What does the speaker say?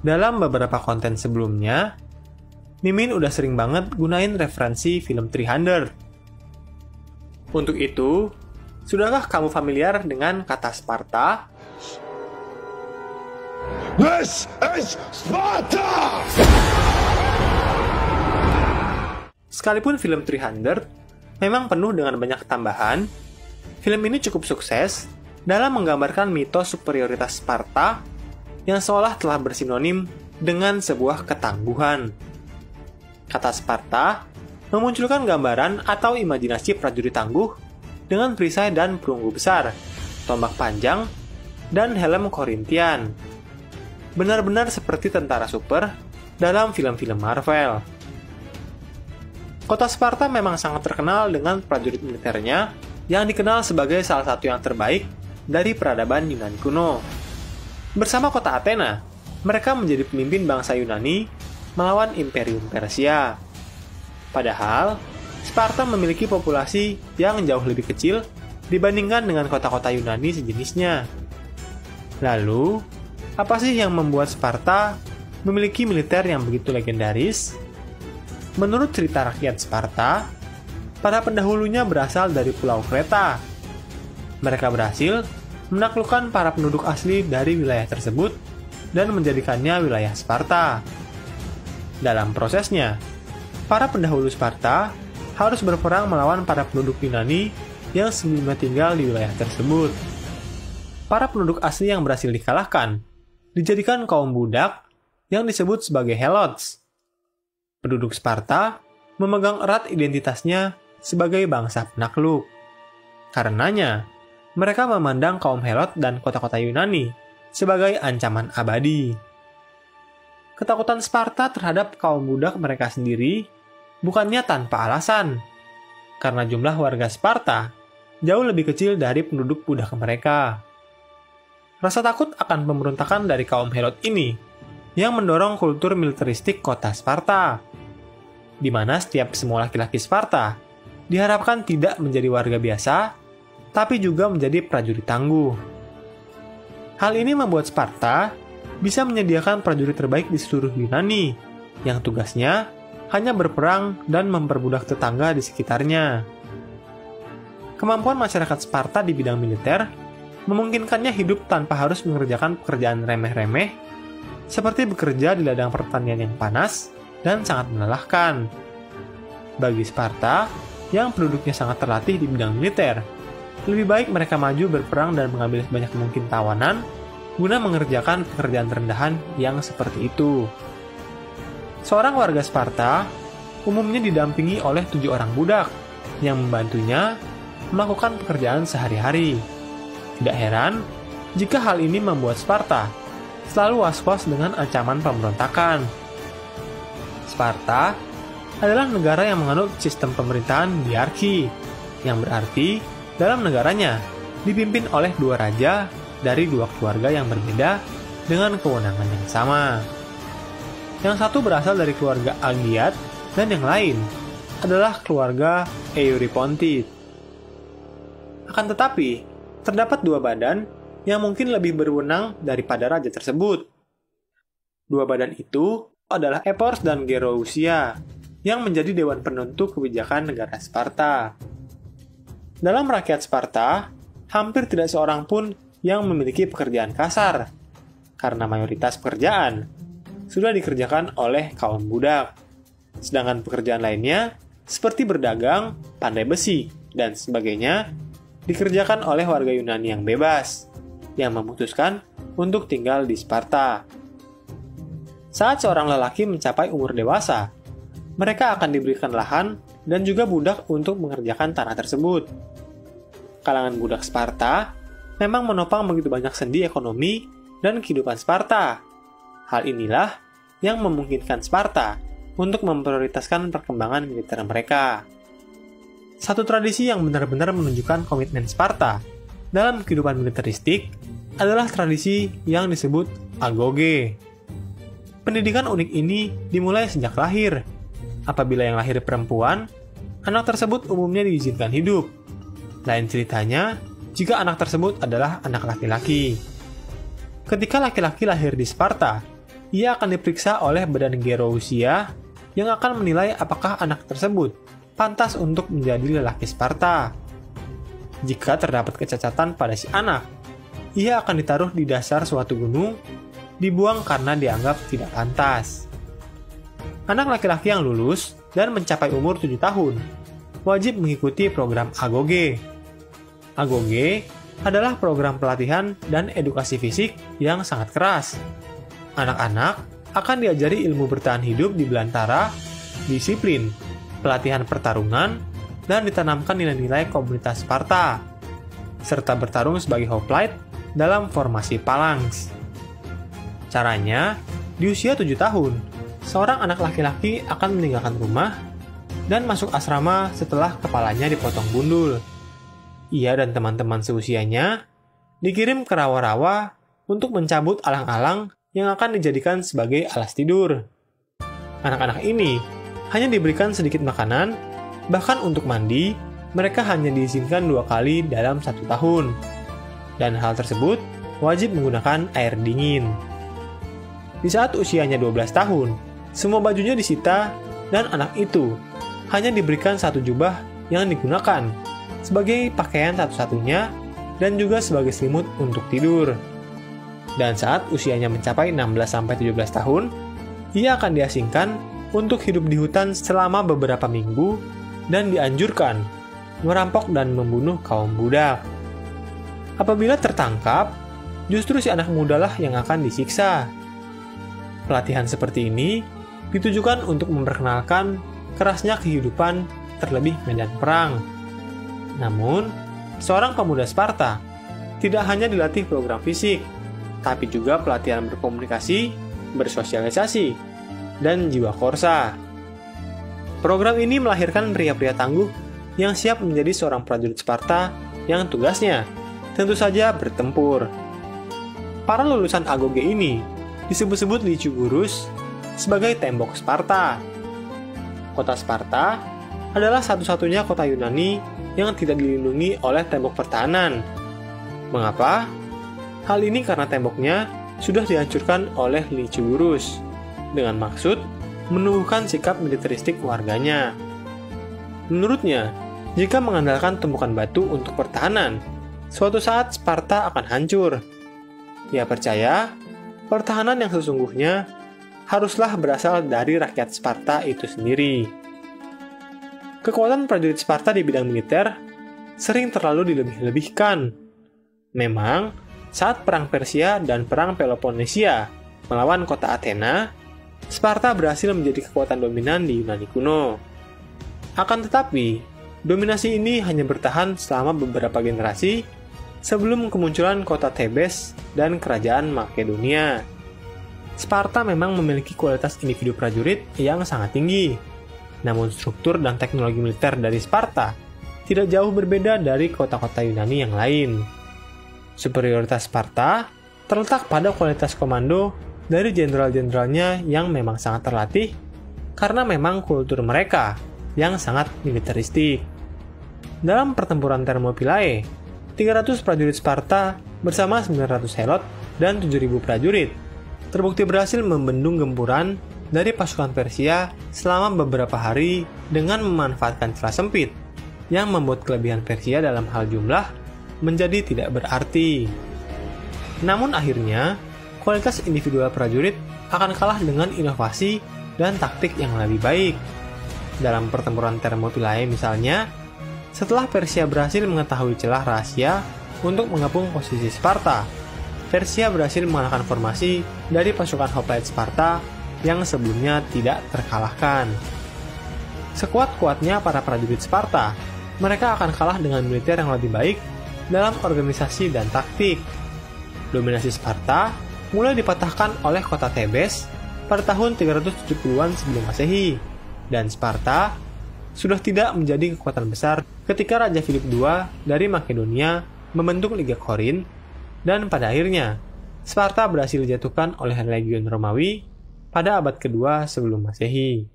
dalam beberapa konten sebelumnya, Mimin udah sering banget gunain referensi film 300. Untuk itu, sudahkah kamu familiar dengan kata Sparta? This is Sparta! Sekalipun film 300 memang penuh dengan banyak tambahan, film ini cukup sukses dalam menggambarkan mitos superioritas Sparta yang seolah telah bersinonim dengan sebuah ketangguhan. Kata Sparta memunculkan gambaran atau imajinasi prajurit tangguh dengan perisai dan perunggu besar, tombak panjang, dan helm Korintian. Benar-benar seperti tentara super dalam film-film Marvel. Kota Sparta memang sangat terkenal dengan prajurit militernya yang dikenal sebagai salah satu yang terbaik dari peradaban Yunani kuno. Bersama kota Athena, mereka menjadi pemimpin bangsa Yunani melawan Imperium Persia. Padahal, Sparta memiliki populasi yang jauh lebih kecil dibandingkan dengan kota-kota Yunani sejenisnya. Lalu, apa sih yang membuat Sparta memiliki militer yang begitu legendaris? Menurut cerita rakyat Sparta, para pendahulunya berasal dari Pulau Kreta. Mereka berhasil menaklukkan para penduduk asli dari wilayah tersebut dan menjadikannya wilayah Sparta. Dalam prosesnya, para pendahulu Sparta harus berperang melawan para penduduk Yunani yang sebelumnya tinggal di wilayah tersebut. Para penduduk asli yang berhasil dikalahkan dijadikan kaum budak yang disebut sebagai Helots. Penduduk Sparta memegang erat identitasnya sebagai bangsa penakluk. Karenanya, mereka memandang kaum Helot dan kota-kota Yunani sebagai ancaman abadi. Ketakutan Sparta terhadap kaum budak mereka sendiri bukannya tanpa alasan, karena jumlah warga Sparta jauh lebih kecil dari penduduk budak mereka. Rasa takut akan pemberontakan dari kaum Helot ini yang mendorong kultur militeristik kota Sparta, di mana semua laki-laki Sparta diharapkan tidak menjadi warga biasa, tapi juga menjadi prajurit tangguh. Hal ini membuat Sparta bisa menyediakan prajurit terbaik di seluruh Yunani, yang tugasnya hanya berperang dan memperbudak tetangga di sekitarnya. Kemampuan masyarakat Sparta di bidang militer memungkinkannya hidup tanpa harus mengerjakan pekerjaan remeh-remeh, seperti bekerja di ladang pertanian yang panas dan sangat melelahkan. Bagi Sparta, yang penduduknya sangat terlatih di bidang militer, lebih baik mereka maju berperang dan mengambil sebanyak mungkin tawanan guna mengerjakan pekerjaan rendahan yang seperti itu. Seorang warga Sparta umumnya didampingi oleh 7 orang budak yang membantunya melakukan pekerjaan sehari-hari. Tidak heran jika hal ini membuat Sparta selalu was-was dengan ancaman pemberontakan. Sparta adalah negara yang menganut sistem pemerintahan diarki, yang berarti dalam negaranya dipimpin oleh 2 raja dari 2 keluarga yang berbeda dengan kewenangan yang sama. Yang satu berasal dari keluarga Agiat dan yang lain adalah keluarga Eurypontis. Akan tetapi, terdapat 2 badan yang mungkin lebih berwenang daripada raja tersebut. 2 badan itu adalah Epors dan Gerousia, yang menjadi dewan penentu kebijakan negara Sparta. Dalam rakyat Sparta, hampir tidak seorang pun yang memiliki pekerjaan kasar, karena mayoritas pekerjaan sudah dikerjakan oleh kaum budak. Sedangkan pekerjaan lainnya, seperti berdagang, pandai besi, dan sebagainya, dikerjakan oleh warga Yunani yang bebas, yang memutuskan untuk tinggal di Sparta. Saat seorang lelaki mencapai umur dewasa, mereka akan diberikan lahan dan juga budak untuk mengerjakan tanah tersebut. Kalangan budak Sparta memang menopang begitu banyak sendi ekonomi dan kehidupan Sparta. Hal inilah yang memungkinkan Sparta untuk memprioritaskan perkembangan militer mereka. Satu tradisi yang benar-benar menunjukkan komitmen Sparta dalam kehidupan militeristik adalah tradisi yang disebut agoge. Pendidikan unik ini dimulai sejak lahir. Apabila yang lahir perempuan, anak tersebut umumnya diizinkan hidup. Lain ceritanya, jika anak tersebut adalah anak laki-laki. Ketika laki-laki lahir di Sparta, ia akan diperiksa oleh Badan Gerousia yang akan menilai apakah anak tersebut pantas untuk menjadi lelaki Sparta. Jika terdapat kecacatan pada si anak, ia akan ditaruh di dasar suatu gunung, dibuang karena dianggap tidak pantas. Anak laki-laki yang lulus dan mencapai umur 7 tahun wajib mengikuti program AGOGE. AGOGE adalah program pelatihan dan edukasi fisik yang sangat keras. Anak-anak akan diajari ilmu bertahan hidup di belantara, disiplin, pelatihan pertarungan, dan ditanamkan nilai-nilai komunitas Sparta, serta bertarung sebagai hoplite dalam formasi phalanx. Caranya, di usia 7 tahun, seorang anak laki-laki akan meninggalkan rumah dan masuk asrama setelah kepalanya dipotong gundul. Ia dan teman-teman seusianya dikirim ke rawa-rawa untuk mencabut alang-alang yang akan dijadikan sebagai alas tidur. Anak-anak ini hanya diberikan sedikit makanan, bahkan untuk mandi, mereka hanya diizinkan 2 kali dalam 1 tahun. Dan hal tersebut wajib menggunakan air dingin. Di saat usianya 12 tahun, semua bajunya disita dan anak itu hanya diberikan 1 jubah yang digunakan sebagai pakaian satu-satunya dan juga sebagai selimut untuk tidur. Dan saat usianya mencapai 16-17 tahun, ia akan diasingkan untuk hidup di hutan selama beberapa minggu dan dianjurkan merampok dan membunuh kaum budak. Apabila tertangkap, justru si anak mudalah yang akan disiksa. Pelatihan seperti ini ditujukan untuk memperkenalkan kerasnya kehidupan terlebih medan perang. Namun, seorang pemuda Sparta tidak hanya dilatih program fisik, tapi juga pelatihan berkomunikasi, bersosialisasi, dan jiwa korsa. Program ini melahirkan pria-pria tangguh yang siap menjadi seorang prajurit Sparta yang tugasnya tentu saja bertempur. Para lulusan AGOGE ini disebut-sebut Lycurgus sebagai tembok Sparta. Kota Sparta adalah satu-satunya kota Yunani yang tidak dilindungi oleh tembok pertahanan. Mengapa? Hal ini karena temboknya sudah dihancurkan oleh Lycurgus dengan maksud menumbuhkan sikap militeristik warganya. Menurutnya, jika mengandalkan tumpukan batu untuk pertahanan, suatu saat Sparta akan hancur. Ia percaya, pertahanan yang sesungguhnya haruslah berasal dari rakyat Sparta itu sendiri. Kekuatan prajurit Sparta di bidang militer sering terlalu dilebih-lebihkan. Memang, saat Perang Persia dan Perang Peloponnesia melawan kota Athena, Sparta berhasil menjadi kekuatan dominan di Yunani kuno. Akan tetapi, dominasi ini hanya bertahan selama beberapa generasi sebelum kemunculan kota Thebes dan kerajaan Makedonia. Sparta memang memiliki kualitas individu prajurit yang sangat tinggi, namun struktur dan teknologi militer dari Sparta tidak jauh berbeda dari kota-kota Yunani yang lain. Superioritas Sparta terletak pada kualitas komando dari jenderal-jenderalnya yang memang sangat terlatih karena memang kultur mereka yang sangat militeristik. Dalam pertempuran Thermopylae, 300 prajurit Sparta bersama 900 helot dan 7.000 prajurit terbukti berhasil membendung gempuran dari pasukan Persia selama beberapa hari dengan memanfaatkan celah sempit yang membuat kelebihan Persia dalam hal jumlah menjadi tidak berarti. Namun akhirnya, kualitas individual prajurit akan kalah dengan inovasi dan taktik yang lebih baik. Dalam pertempuran Thermopylae misalnya, setelah Persia berhasil mengetahui celah rahasia untuk mengepung posisi Sparta, Persia berhasil mengalahkan formasi dari pasukan hoplite Sparta yang sebelumnya tidak terkalahkan. Sekuat-kuatnya para prajurit Sparta, mereka akan kalah dengan militer yang lebih baik dalam organisasi dan taktik. Dominasi Sparta mulai dipatahkan oleh kota Thebes pada tahun 370-an sebelum Masehi, dan Sparta sudah tidak menjadi kekuatan besar ketika Raja Philip II dari Makedonia membentuk Liga Korin, dan pada akhirnya Sparta berhasil dijatuhkan oleh Legiun Romawi pada abad kedua sebelum Masehi.